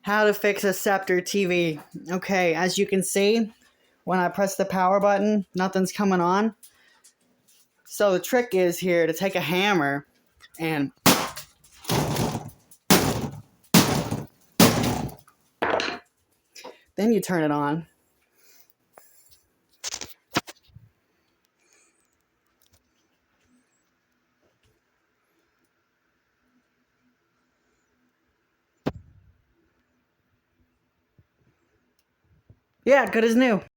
How to fix a Sceptre TV. Okay, as you can see, when I press the power button, nothing's coming on. So the trick is here to take a hammer and then you turn it on. Yeah, good as new.